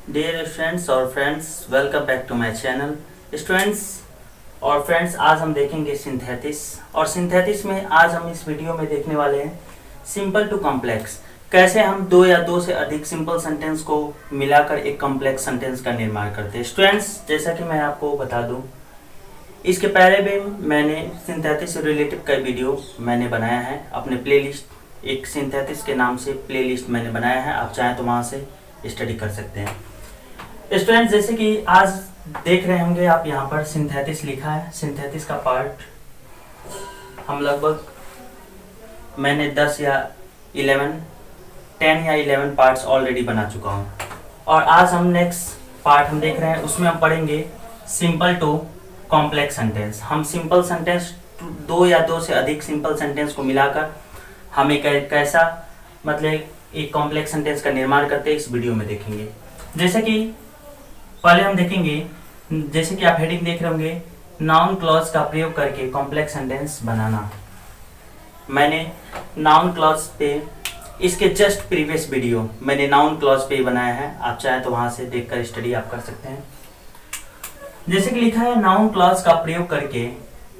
Dear students और friends, welcome back to my channel. Students और friends, आज हम देखेंगे सिंथेसिस। और सिंथेसिस में आज हम इस वीडियो में देखने वाले हैं सिंपल टू कॉम्प्लेक्स। कैसे हम दो या दो से अधिक सिंपल सेंटेंस को मिलाकर एक कॉम्प्लेक्स सेंटेंस का निर्माण करते हैं। स्टूडेंट्स, जैसा कि मैं आपको बता दूं, इसके पहले भी मैंने सिंथेसिस से रिलेटेड कई वीडियो मैंने बनाया है अपने प्लेलिस्ट, एक सिंथेसिस के नाम से प्लेलिस्ट मैंने बनाया है। आप चाहें तो वहाँ से स्टडी कर सकते हैं। स्टूडेंट्स, जैसे कि आज देख रहे होंगे आप, यहाँ पर सिंथेसिस लिखा है। सिंथेसिस का पार्ट हम लगभग मैंने 10 या 11 पार्ट्स ऑलरेडी बना चुका हूँ। और आज हम नेक्स्ट पार्ट हम देख रहे हैं, उसमें हम पढ़ेंगे सिंपल टू कॉम्प्लेक्स सेंटेंस। हम सिंपल सेंटेंस दो या दो से अधिक सिंपल सेंटेंस को मिलाकर हम एक कैसा मतलब एक कॉम्प्लेक्स सेंटेंस का निर्माण करते हैं, इस वीडियो में देखेंगे। जैसे कि पहले हम देखेंगे, जैसे कि आप हेडिंग देख रहे होंगे, नाउन क्लॉज का प्रयोग करके कॉम्प्लेक्स सेंटेंस बनाना। मैंने नाउन क्लॉज पे इसके जस्ट प्रीवियस वीडियो मैंने नाउन क्लॉज पे बनाया है। आप चाहे तो वहां से देखकर स्टडी आप कर सकते हैं। जैसे कि लिखा है, नाउन क्लॉज का प्रयोग करके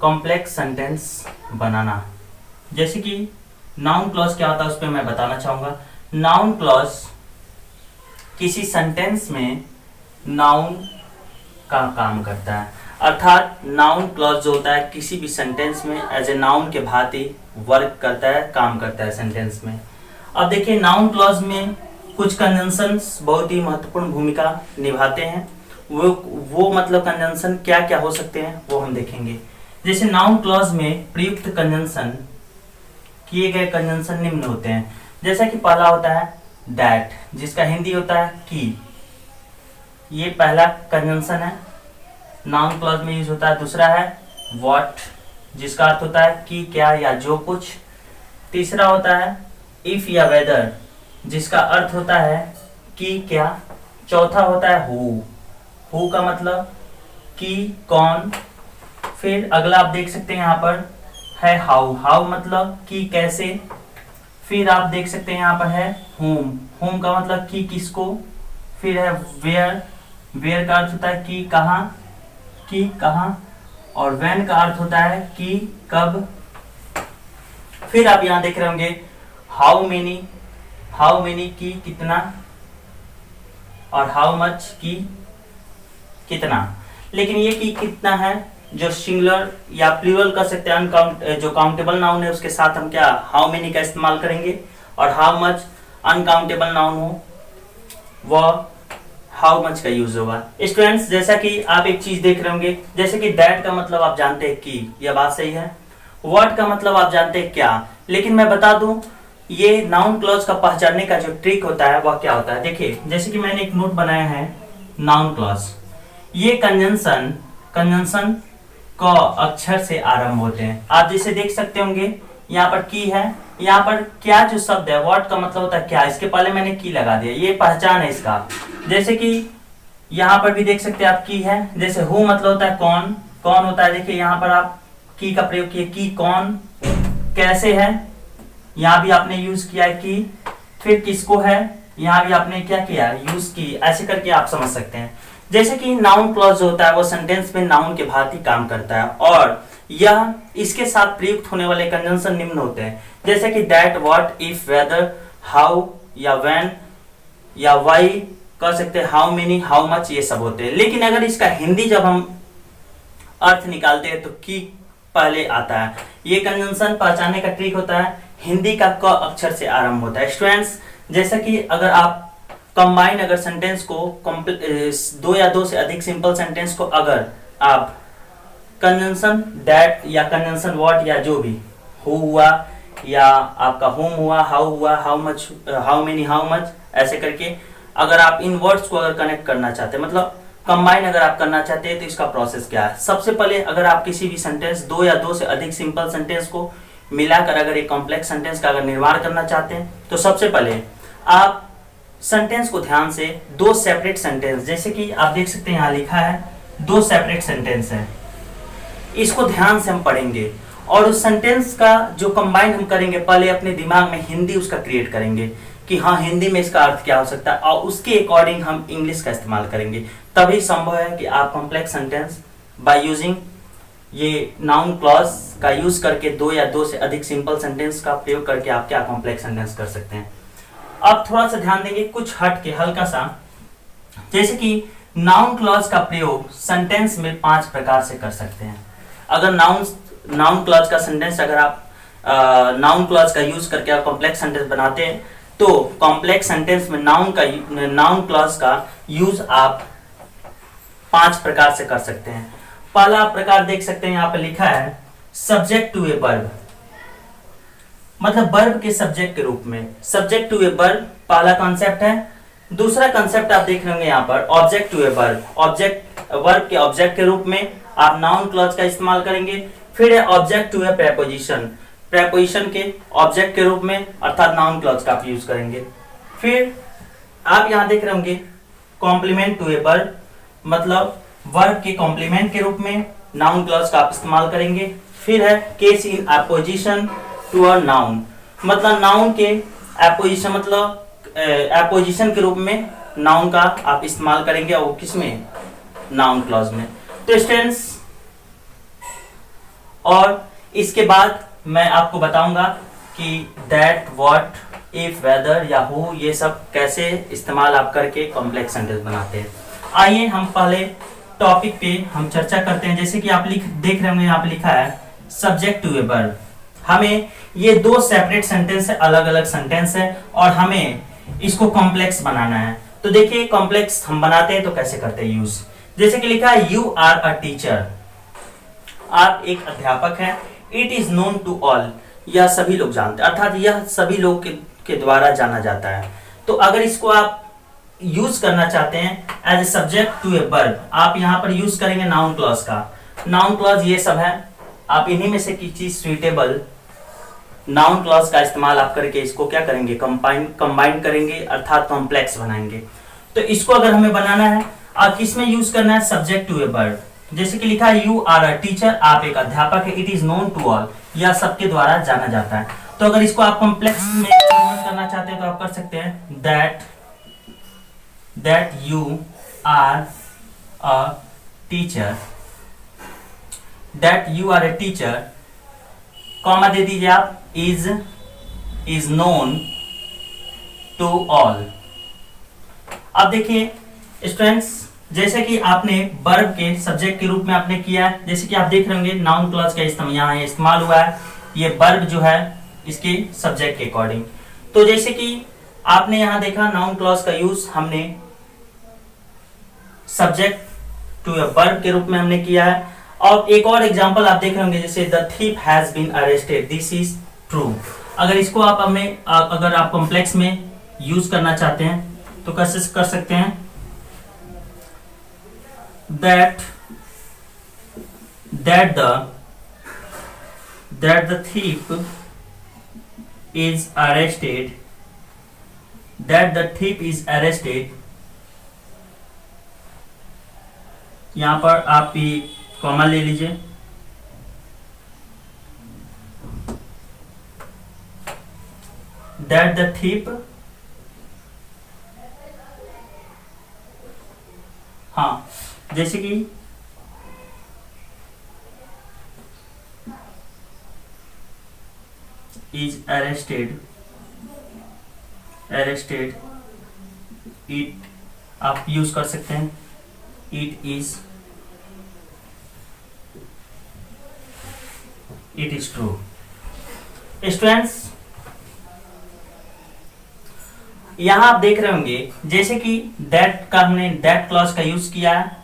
कॉम्प्लेक्स सेंटेंस बनाना। जैसे कि नाउन क्लॉज क्या होता है उस पर मैं बताना चाहूंगा। नाउन क्लॉज किसी सेंटेंस में नाउन का काम करता है, अर्थात नाउन क्लॉज जो होता है किसी भी सेंटेंस में एज ए नाउन के भांति वर्क करता है, काम करता है सेंटेंस में। अब देखिए, नाउन क्लॉज में कुछ कंजंक्शंस बहुत ही महत्वपूर्ण भूमिका निभाते हैं। वो मतलब कंजंक्शन क्या क्या हो सकते हैं वो हम देखेंगे। जैसे नाउन क्लॉज में प्रयुक्त कंजंक्शन, किए गए कंजंक्शन निम्न होते हैं। जैसा कि पहला होता है दैट, जिसका हिंदी होता है कि। ये पहला कंजंक्शन है, नाउन क्लॉज में यूज होता है। दूसरा है व्हाट, जिसका अर्थ होता है कि क्या या जो कुछ। तीसरा होता है इफ या वेदर, जिसका अर्थ होता है कि क्या। चौथा होता है हु का मतलब कि कौन। फिर अगला आप देख सकते हैं यहाँ पर है हाउ मतलब कि कैसे। फिर आप देख सकते हैं यहाँ पर है होम का मतलब कि किसको। फिर है वेयर का अर्थ होता है कि कहाँ। और व्हेन का अर्थ होता है कि कब। फिर आप यहाँ देख रहे होंगे हाउ मेनी की कितना, और हाउ मच की कितना। लेकिन ये कि कितना है जो सिंगुलर या प्लूरल कर सकते हैं, जो काउंटेबल नाउन है उसके साथ हम क्या हाउ मेनी का इस्तेमाल करेंगे। और हाउ मच अनकाउंटेबल नाउन हो वह हाउ मच का यूज होगा। स्टूडेंट्स, जैसा कि आप एक चीज देख रहे होंगे, जैसे कि दैट का मतलब आप जानते हैं कि, यह बात सही है। व्हाट का मतलब आप जानते हैं क्या। लेकिन मैं बता दूं, ये नाउन क्लॉज का पहचानने का जो ट्रिक होता है वह क्या होता है। देखिए, जैसे कि मैंने एक नोट बनाया है नाउन क्लॉज। ये कंजंक्शन क अक्षर से आरंभ होते हैं। आप जैसे देख सकते होंगे यहाँ पर की है, यहाँ पर क्या जो शब्द है व्हाट का मतलब होता है क्या, इसके पहले मैंने की लगा दिया, ये पहचान है इसका। जैसे कि यहाँ पर भी देख सकते हैं आप की है। जैसे हु मतलब होता है कौन होता है। देखिए यहाँ पर आप की का प्रयोग किए, की कौन। कैसे है, यहाँ भी आपने यूज किया है की। फिर किसको है, यहाँ भी आपने क्या किया, यूज की। ऐसे करके आप समझ सकते हैं। जैसे कि नाउन क्लॉज जो होता है वो सेंटेंस में नाउन के भांति काम करता है, और यह इसके साथ प्रयुक्त होने वाले कंजंक्शन निम्न होते हैं। जैसे कि that, what, if, whether, how या व्हेन या व्हाई कह सकते हैं, हाउ मेनी, हाउ मच, ये सब होते हैं। लेकिन अगर इसका हिंदी जब हम अर्थ निकालते हैं तो की पहले आता है। ये कंजंक्शन पहचानने का ट्रिक होता है, हिंदी का क अक्षर से आरंभ होता है। स्टूडेंट्स, जैसा कि अगर आप कंबाइन अगर सेंटेंस को दो या दो से अधिक सिंपल सेंटेंस को अगर आप कंजंक्शन दैट या कंजंक्शन व्हाट या जो भी हु हुआ या आपका होम हुआ, हाउ हुआ, how much, how many, how much, ऐसे करके अगर आप इन वर्ड्स को अगर कनेक्ट करना चाहते हैं, मतलब कंबाइन अगर आप करना चाहते हैं, तो इसका प्रोसेस क्या है। सबसे पहले अगर आप किसी भी सेंटेंस दो या दो से अधिक सिंपल सेंटेंस को मिलाकर अगर एक कॉम्प्लेक्स सेंटेंस का अगर निर्माण करना चाहते हैं, तो सबसे पहले आप सेंटेंस को ध्यान से दो सेपरेट सेंटेंस, जैसे कि आप देख सकते हैं यहाँ लिखा है दो सेपरेट सेंटेंस है, इसको ध्यान से हम पढ़ेंगे। और उस सेंटेंस का जो कंबाइन हम करेंगे, पहले अपने दिमाग में हिंदी उसका क्रिएट करेंगे कि हाँ हिंदी में इसका अर्थ क्या हो सकता है, और उसके अकॉर्डिंग हम इंग्लिश का इस्तेमाल करेंगे, तभी संभव है कि आप कॉम्प्लेक्स सेंटेंस बाय यूजिंग ये नाउन क्लॉज का यूज करके दो या दो से अधिक सिंपल सेंटेंस का प्रयोग करके आप क्या कॉम्प्लेक्स सेंटेंस कर सकते हैं। अब थोड़ा सा ध्यान देंगे कुछ हट के हल्का सा, जैसे कि नाउन क्लॉज का प्रयोग सेंटेंस में 5 प्रकार से कर सकते हैं। अगर नाउन क्लॉज का सेंटेंस अगर आप नाउन क्लॉज का यूज करके आप कॉम्प्लेक्स सेंटेंस बनाते हैं तो कॉम्प्लेक्स सेंटेंस में नाउन क्लॉज का यूज आप 5 प्रकार से कर सकते हैं। पहला प्रकार देख सकते हैं, यहाँ पे लिखा है सब्जेक्ट टू ए वर्ब, मतलब वर्ब के सब्जेक्ट के रूप में। सब्जेक्ट टू ए वर्ब पहला कॉन्सेप्ट है। दूसरा कॉन्सेप्ट आप देख रहे होंगे यहाँ पर object to a verb, verb के ऑब्जेक्ट के रूप में आप नाउन क्लॉज का इस्तेमाल करेंगे। फिर है object to a preposition, preposition के ऑब्जेक्ट के रूप में अर्थात नाउन क्लॉज का आप यूज करेंगे। फिर आप यहाँ देख रहे होंगे कॉम्प्लीमेंट टू ए वर्ब, मतलब वर्ब के कॉम्प्लीमेंट के रूप में नाउन क्लॉज का आप इस्तेमाल करेंगे। फिर है case in apposition to a noun, मतलब नाउन के अपोजिशन, मतलब अपोजिशन के रूप में नाउन का आप इस्तेमाल करेंगे, और किसमें, नाउन क्लॉज में। तो स्टूडेंट्स, और इसके बाद मैं आपको बताऊंगा कि दैट, व्हाट, इफ, वेदर या हु, ये सब कैसे इस्तेमाल आप करके कॉम्प्लेक्स सेंटेंस बनाते हैं। आइए हम पहले टॉपिक पे हम चर्चा करते हैं। जैसे कि आप देख रहे होंगे यहाँ पे लिखा है सब्जेक्ट टू ए वर्ब। हमें ये 2 सेपरेट सेंटेंस है, अलग अलग सेंटेंस है, और हमें इसको कॉम्प्लेक्स बनाना है। तो देखिए कॉम्प्लेक्स हम बनाते हैं तो कैसे करते हैं यूज। जैसे कि लिखा है यू आर अ टीचर, आप एक अध्यापक हैं। It is known to all, यह सभी लोग जानते हैं, अर्थात यह सभी लोग के द्वारा जाना जाता है। तो अगर इसको आप यूज करना चाहते हैं as a subject to a verb, आप यहाँ पर यूज करेंगे नाउन क्लॉज का। नाउन क्लॉज ये सब है, आप इन्हीं में से किसी चीज नाउन क्लॉज का इस्तेमाल आप करके इसको क्या करेंगे, कंबाइन करेंगे, अर्थात कॉम्प्लेक्स बनाएंगे। तो इसको अगर हमें बनाना है और किस में यूज करना है, सब्जेक्ट टू ए वर्ब। जैसे कि लिखा है यू आर अ टीचर, आप एक अध्यापक है। It is known to all, यह सबके द्वारा जाना जाता है। तो अगर इसको आप कॉम्प्लेक्स में कन्वर्ट करना चाहते हैं तो आप कर सकते हैं that you are a teacher, that you are a teacher, comma दे दीजिए आप, इज नोन टू ऑल। अब देखिए स्टूडेंट्स, जैसे कि आपने वर्ब के सब्जेक्ट के रूप में आपने किया है, जैसे कि आप देख रहे होंगे नाउन क्लॉज का यहाँ इस्तेमाल हुआ है, ये वर्ब जो है इसके सब्जेक्ट के अकॉर्डिंग। तो जैसे कि आपने यहाँ देखा नाउन क्लॉज का यूज हमने सब्जेक्ट टू अ वर्ब के रूप में हमने किया है। और एक और एग्जांपल आप देख रहे होंगे, जैसे the thief has been arrested, this is true. अगर इसको आप अगर आप कॉम्प्लेक्स में यूज करना चाहते हैं तो कैसे कर सकते हैं, that the thief is arrested, यहां पर आप भी कॉमा ले लीजिए। that the thief, हाँ, जैसे कि is arrested, it आप यूज कर सकते हैं, it is true। स्टूडेंट्स, यहां आप देख रहे होंगे जैसे कि दैट का हमने दैट क्लॉज का यूज किया है,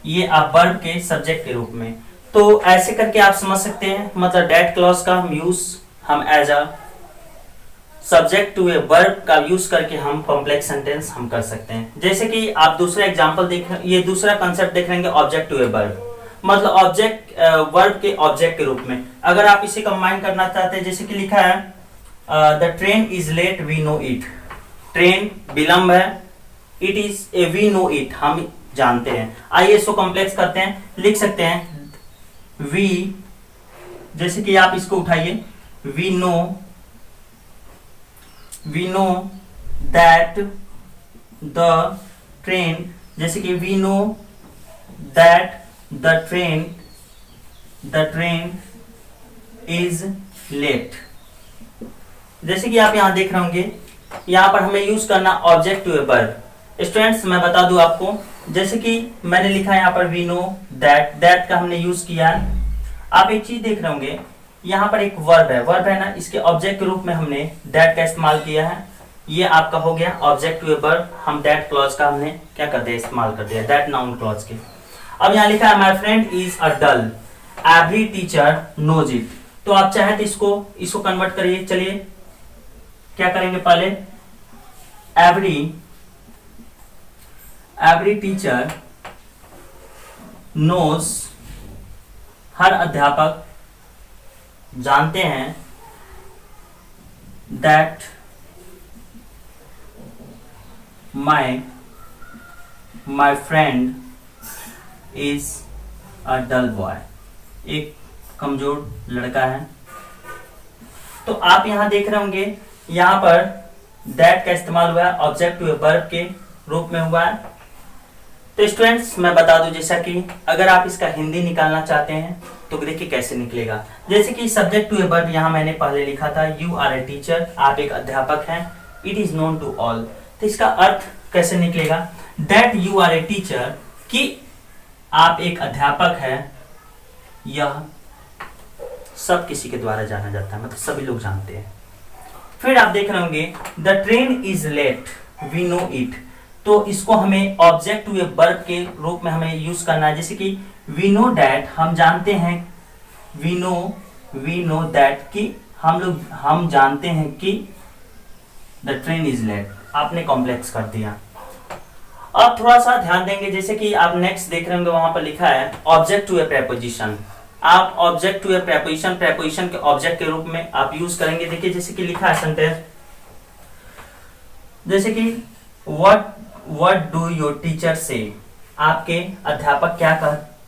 ये आप वर्ब के सब्जेक्ट के रूप में। तो ऐसे करके आप समझ सकते हैं, मतलब दैट क्लॉज का हम यूज हम as a subject to a verb का यूज करके हम कॉम्प्लेक्स सेंटेंस हम कर सकते हैं। जैसे कि आप दूसरा एग्जांपल देख रहे हैं, ये दूसरा कंसेप्ट देख रहे हैं ऑब्जेक्ट टू ए वर्ब, मतलब ऑब्जेक्ट वर्ब के ऑब्जेक्ट के रूप में। अगर आप इसे कंबाइन करना चाहते हैं, जैसे कि लिखा है the train is late, we know it, train विलंब है, it is a, we know it, हम जानते हैं। आइए इसको कॉम्प्लेक्स करते हैं, लिख सकते हैं वी, जैसे कि आप इसको उठाइए, we know that the train, जैसे कि we know that the train is late. जैसे कि आप यहां देख रहे होंगे, यहां पर हमें यूज करना object to a verb. Students मैं बता दूं आपको, जैसे कि मैंने लिखा है यहां पर वी नो दैट का हमने यूज किया है। आप एक चीज देख रहे होंगे, यहाँ पर एक वर्ब है ना, इसके ऑब्जेक्ट के रूप में हमने दैट का इस्तेमाल किया है। ये आपका हो गया ऑब्जेक्ट टू ए वर्ब। हम दैट क्लॉज का हमने क्या कर दिया, इस्तेमाल कर दिया दैट नाउन क्लॉज के। अब यहाँ लिखा है my friend is a dull, every teacher knows it. तो आप चाहे तो इसको कन्वर्ट करिए। चलिए क्या करेंगे, पहले एवरी टीचर नोज, हर अध्यापक जानते हैं, that my friend is a dull boy, एक कमजोर लड़का है। तो आप यहां देख रहे होंगे, यहां पर दैट का इस्तेमाल हुआ है, ऑब्जेक्ट टू ए वर्ब के रूप में हुआ है। तो स्टूडेंट्स मैं बता दूं, जैसा कि अगर आप इसका हिंदी निकालना चाहते हैं तो देखिए कैसे निकलेगा। जैसे कि सब्जेक्ट टू ए वर्ब यहां मैंने पहले लिखा था, यू आर ए टीचर, आप एक अध्यापक हैं, it is known to all. तो इसका अर्थ कैसे निकलेगा, that you are a teacher, कि आप एक अध्यापक हैं, यह सब किसी के द्वारा जाना जाता है, मतलब सभी लोग जानते हैं। फिर आप देख रहे होंगे the train is late, we know it. तो इसको हमें ऑब्जेक्ट टू ए वर्ब के रूप में हमें यूज करना है। जैसे कि वी नो दैट, हम जानते हैं, वी नो दैट, कि हम जानते हैं कि द ट्रेन इज लेट। आपने कॉम्प्लेक्स कर दिया। अब थोड़ा सा ध्यान देंगे, जैसे कि आप नेक्स्ट देख रहे होंगे, वहां पर लिखा है ऑब्जेक्ट टू ए प्रेपोजिशन। आप ऑब्जेक्ट टू ए प्रेपोजिशन के ऑब्जेक्ट के रूप में आप यूज करेंगे। देखिए जैसे कि लिखा है सेंटेंस, जैसे कि व्हाट डू योर टीचर से, आपके अध्यापक क्या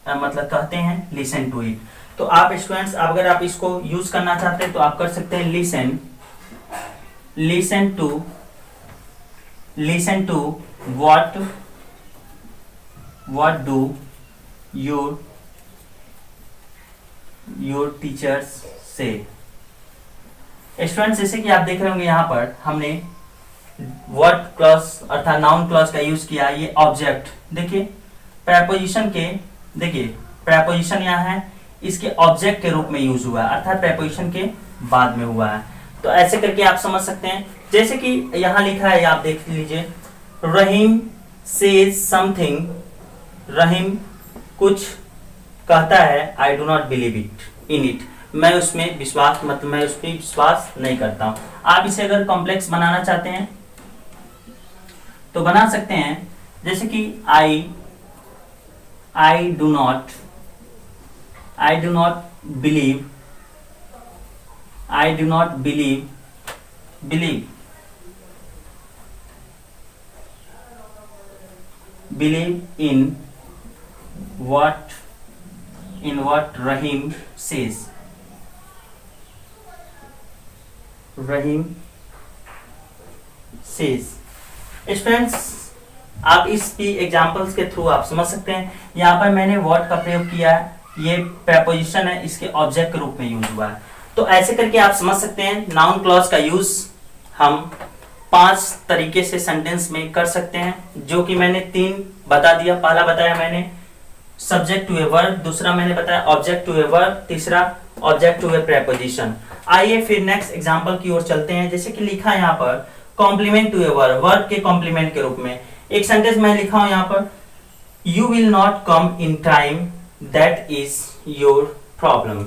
कहते हैं, लिसन टू इट। तो आप स्टूडेंट्स अगर आप इसको यूज करना चाहते हैं तो आप कर सकते हैं listen to what do your teachers से। स्टूडेंट्स जैसे कि आप देख रहे होंगे, यहां पर हमने वर्ड क्लॉज अर्थात नाउन क्लॉज का यूज किया। ये ऑब्जेक्ट देखिए प्रेपोजिशन यहाँ है, इसके ऑब्जेक्ट के रूप में यूज हुआ है, अर्थात प्रेपोजिशन के बाद में हुआ है। तो ऐसे करके आप समझ सकते हैं। जैसे कि यहाँ लिखा है, आप देख लीजिए, रहीम सेज समथिंग, रहीम कुछ कहता है, I do not believe in it, मैं उस पर विश्वास नहीं करता हूं। आप इसे अगर कॉम्प्लेक्स बनाना चाहते हैं तो बना सकते हैं। जैसे कि I do not believe in what Rahim says. Students आप इस एग्जांपल्स के थ्रू आप समझ सकते हैं। यहाँ पर मैंने what का प्रयोग किया है, ये प्रेपोजिशन है, इसके ऑब्जेक्ट के रूप में यूज हुआ है। तो ऐसे करके आप समझ सकते हैं नाउन क्लॉज का यूज हम 5 तरीके से सेंटेंस में कर सकते हैं, जो कि मैंने 3 बता दिया। पहला बताया मैंने सब्जेक्ट टू ए वर्ब, दूसरा मैंने बताया ऑब्जेक्ट टू ए वर्ब, तीसरा ऑब्जेक्ट टू ए प्रेपोजिशन। आइए फिर नेक्स्ट एग्जांपल की ओर चलते हैं। जैसे कि लिखा है यहाँ पर complement to a verb, verb के कॉम्प्लीमेंट के रूप में एक सेंटेंस मैं लिखा हूं यहाँ पर, you will not come in time, that is your problem.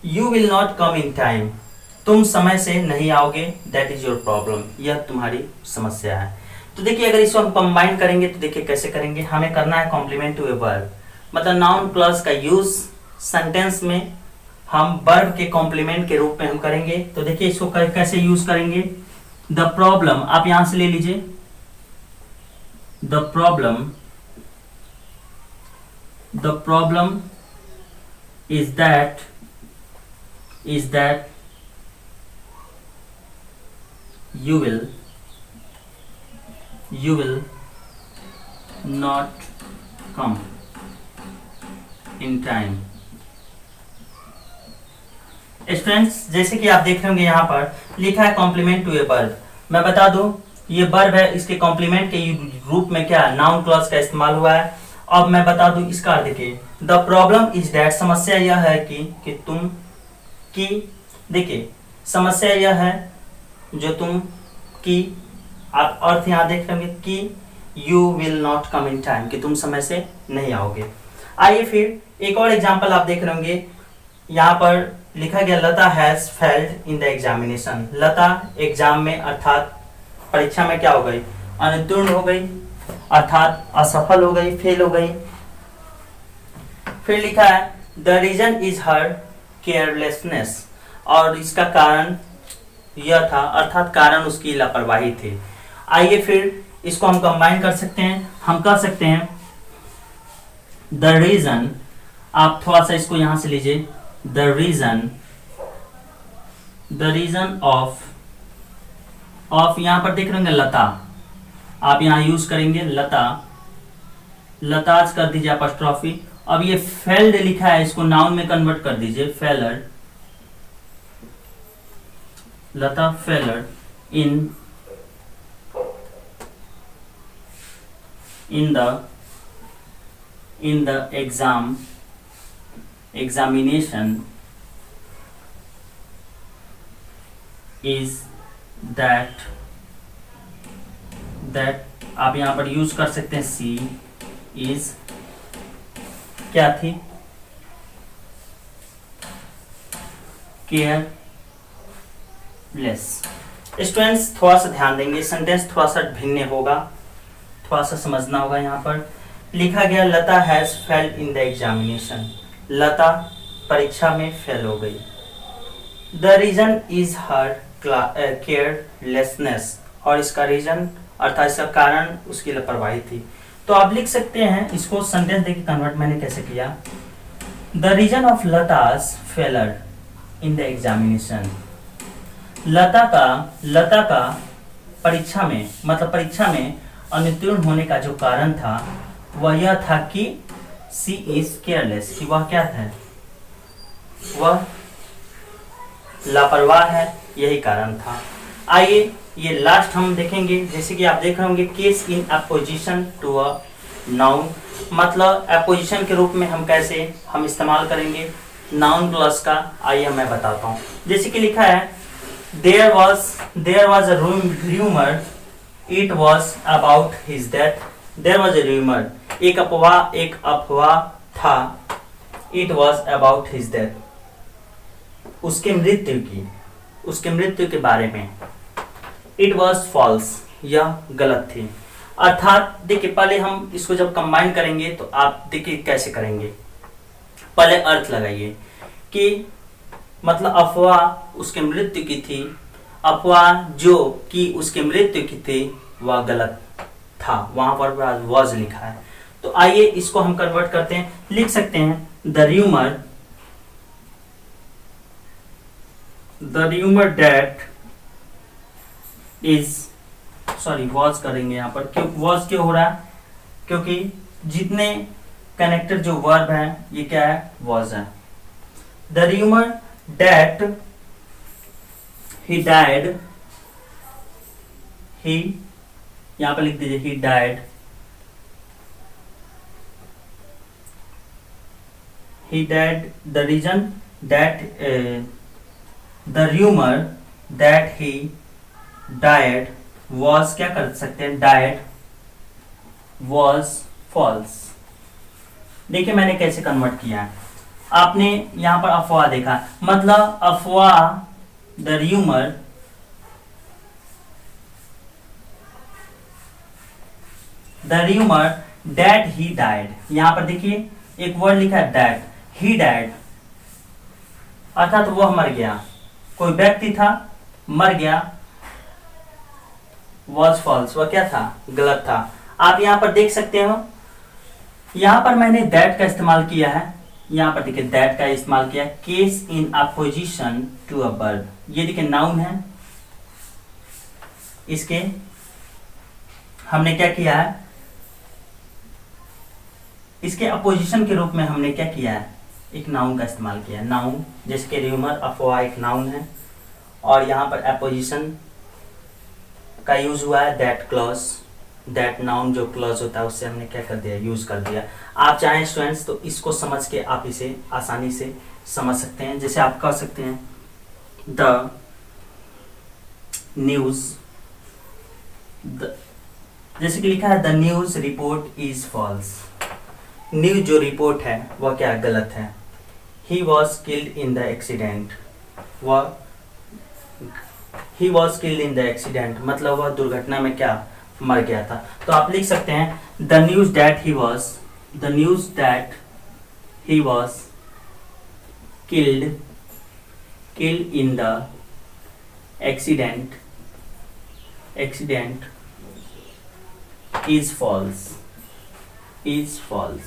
You will not come in time, तुम समय से नहीं आओगे, दैट इज योर प्रॉब्लम, यह तुम्हारी समस्या है। तो देखिए अगर इसको हम कंबाइन करेंगे तो देखिए कैसे करेंगे। हमें करना है कॉम्प्लीमेंट टू ए वर्ब, मतलब नाउन क्लॉज का यूज सेंटेंस में हम वर्ब के कॉम्प्लीमेंट के रूप में हम करेंगे। तो देखिए इसको कैसे यूज करेंगे। द प्रॉब्लम आप यहां से ले लीजिए, the problem is that you will not come in time। Students जैसे कि आप देख रहे होंगे यहाँ पर लिखा है कॉम्प्लीमेंट टू ए वर्ब। मैं बता दूं ये वर्ब है, इसके कॉम्प्लीमेंट के रूप में क्या नाउन क्लॉज का इस्तेमाल हुआ है। अब मैं बता दूं इसका अर्थ देखिए, द प्रॉब्लम इज दैट, समस्या यह है कि तुम की, देखिए समस्या यह है जो तुम की, आप अर्थ यहाँ देख रहे होंगे कि you will not come in time, कि तुम समय से नहीं आओगे। आइए फिर एक और एग्जाम्पल आप देख रहे होंगे, यहाँ पर लिखा गया Lata has failed in the examination. Lata exam में अर्थात परीक्षा में क्या हो गई, अनुत्तीर्ण हो गई, अर्थात असफल हो गई, फेल हो गई। फिर लिखा है the reason is her carelessness, और इसका कारण यह था, अर्थात कारण उसकी लापरवाही थी। आइए फिर इसको हम कंबाइन कर सकते हैं, हम कह सकते हैं द रीजन, आप थोड़ा सा इसको यहां से लीजिए, द रीजन ऑफ यहां पर देख रहे होंगे लता, आप यहां यूज करेंगे लता, लताज कर दीजिए अपॉस्ट्रोफी। अब ये फेल्ड लिखा है, इसको नाउन में कन्वर्ट कर दीजिए, failure, Lata failure in the examination is that आप यहां पर यूज कर सकते हैं सी इज, क्या थी, केयरलेस। स्टूडेंट्स थोड़ा सा ध्यान देंगे, सेंटेंस थोड़ा सा भिन्न होगा, थोड़ा सा समझना होगा। यहाँ पर लिखा गया Lata has failed in the examination, Lata परीक्षा में फेल हो गई। The reason is her carelessness, और इसका रीजन अर्थात इसका कारण उसकी लापरवाही थी। तो आप लिख सकते हैं इसको सेंटेंस देखिए कन्वर्ट मैंने कैसे किया, the reason of Lata's failure in the examination, Lata का परीक्षा में, मतलब परीक्षा में अनुत्तीर्ण होने का जो कारण था वह यह था कि सी इज केयरलेस, कि वह क्या है, वह लापरवाह है, यही कारण था। आइए ये लास्ट हम देखेंगे, जैसे कि आप देख रहे होंगे case in apposition to a noun, मतलब अपोजिशन के रूप में हम कैसे हम इस्तेमाल करेंगे नाउन क्लॉज का। आइए मैं बताता हूँ, जैसे कि लिखा है there was a rumour it was about his death, there was a rumour, एक अफवाह था, it was about his death, उसके मृत्यु के बारे में, इट वॉज फॉल्स, यह गलत थी। अर्थात देखिए पहले हम इसको जब कंबाइन करेंगे तो आप देखिए कैसे करेंगे, पहले अर्थ लगाइए कि मतलब अफवाह उसके मृत्यु की थी, अफवाह जो कि उसके मृत्यु की थी वह गलत था, वहां पर वॉज लिखा है। तो आइए इसको हम कन्वर्ट करते हैं, लिख सकते हैं the rumour that is, sorry was करेंगे यहाँ पर, क्यों वॉज क्यों हो रहा है, क्योंकि जितने कनेक्टर जो वर्ब है ये क्या है, वॉज है। The rumour that he died, he यहाँ पर लिख दीजिए he died, the reason that the rumour that he died was, क्या कर सकते हैं, डाइड वॉज फॉल्स। देखिए मैंने कैसे कन्वर्ट किया है, आपने यहां पर अफवाह देखा, मतलब अफवाह the rumour that he died, यहां पर देखिए एक वर्ड लिखा है दैट, ही डाइड अर्थात वह मर गया, कोई व्यक्ति था मर गया, वॉज फॉल्स वह क्या था, गलत था। आप यहाँ पर देख सकते हो, यहाँ पर मैंने दैट का इस्तेमाल किया है, यहाँ पर देखिए दैट का इस्तेमाल किया है, case in apposition to a verb, ये देखिए नाउन है, इसके हमने क्या किया है, इसके अपोजिशन के रूप में हमने क्या किया है, एक नाउन का इस्तेमाल किया है। नाउन जैसे कि र्यूमर, अफवाह एक नाउन है, और यहाँ पर अपोजिशन का यूज हुआ है दैट क्लॉज, दैट नाउन जो क्लॉज होता है उससे हमने क्या कर दिया, यूज कर दिया। आप चाहें स्टूडेंट्स तो इसको समझ के आप इसे आसानी से समझ सकते हैं। जैसे आप कह सकते हैं द न्यूज, जैसे कि लिखा है the news report is false, news जो रिपोर्ट है वह क्या गलत है। He was killed in the accident, वह he was killed in the accident मतलब वह दुर्घटना में क्या मर गया था। तो आप लिख सकते हैं the news that he was, the news that he was killed in the accident is false, is false.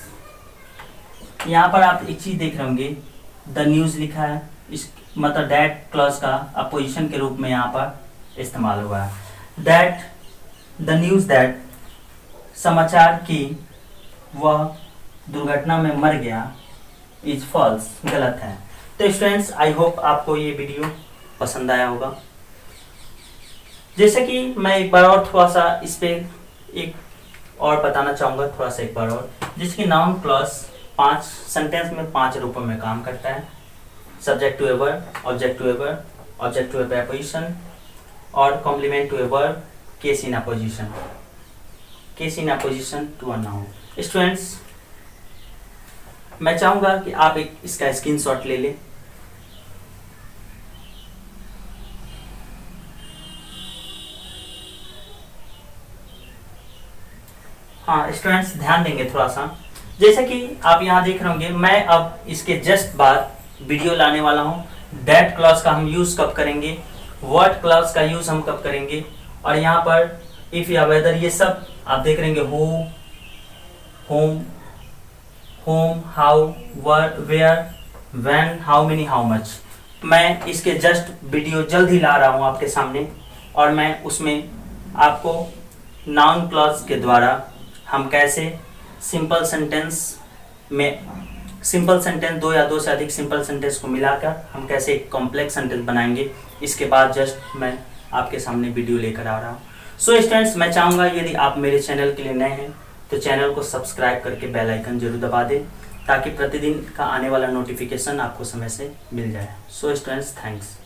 यहाँ पर आप एक चीज देख रहे होंगे, द न्यूज लिखा है, इस मतलब दैट क्लॉज का अपोजिशन के रूप में यहाँ पर इस्तेमाल हुआ है। दैट, द न्यूज दैट समाचार की वह दुर्घटना में मर गया, इज फॉल्स गलत है। तो स्टूडेंट्स आई होप आपको ये वीडियो पसंद आया होगा। जैसे कि मैं एक बार और थोड़ा सा इस पे एक और बताना चाहूँगा, थोड़ा सा एक बार और, जिसकी नाउन क्लॉज 5 सेंटेंस में 5 रूपों में काम करता है। Subject to a verb, object to a verb, object to a preposition और complement to a verb, case in apposition, case in apposition to a noun. Students मैं चाहूँगा कि आप एक इसका स्क्रीनशॉट ले लें। हाँ स्टूडेंट्स ध्यान देंगे थोड़ा सा, जैसे कि आप यहाँ देख रहे होंगे, मैं अब इसके जस्ट बाद वीडियो लाने वाला हूँ। दैट क्लॉज का हम यूज कब करेंगे, व्हाट क्लॉज का यूज हम कब करेंगे, और यहाँ पर इफ या वेदर, ये सब आप देख रहे होंगे, who, whom, whom, how, where, when, how many, how much. मैं इसके जस्ट वीडियो जल्द ही ला रहा हूँ आपके सामने, और मैं उसमें आपको नाउन क्लॉज के द्वारा हम कैसे सिंपल सेंटेंस में, सिंपल सेंटेंस 2 या 2 से अधिक सिंपल सेंटेंस को मिलाकर हम कैसे एक कॉम्प्लेक्स सेंटेंस बनाएंगे, इसके बाद जस्ट मैं आपके सामने वीडियो लेकर आ रहा हूँ। सो स्टूडेंट्स मैं चाहूँगा यदि आप मेरे चैनल के लिए नए हैं तो चैनल को सब्सक्राइब करके बेल आइकन जरूर दबा दें, ताकि प्रतिदिन का आने वाला नोटिफिकेशन आपको समय से मिल जाए। So students thanks.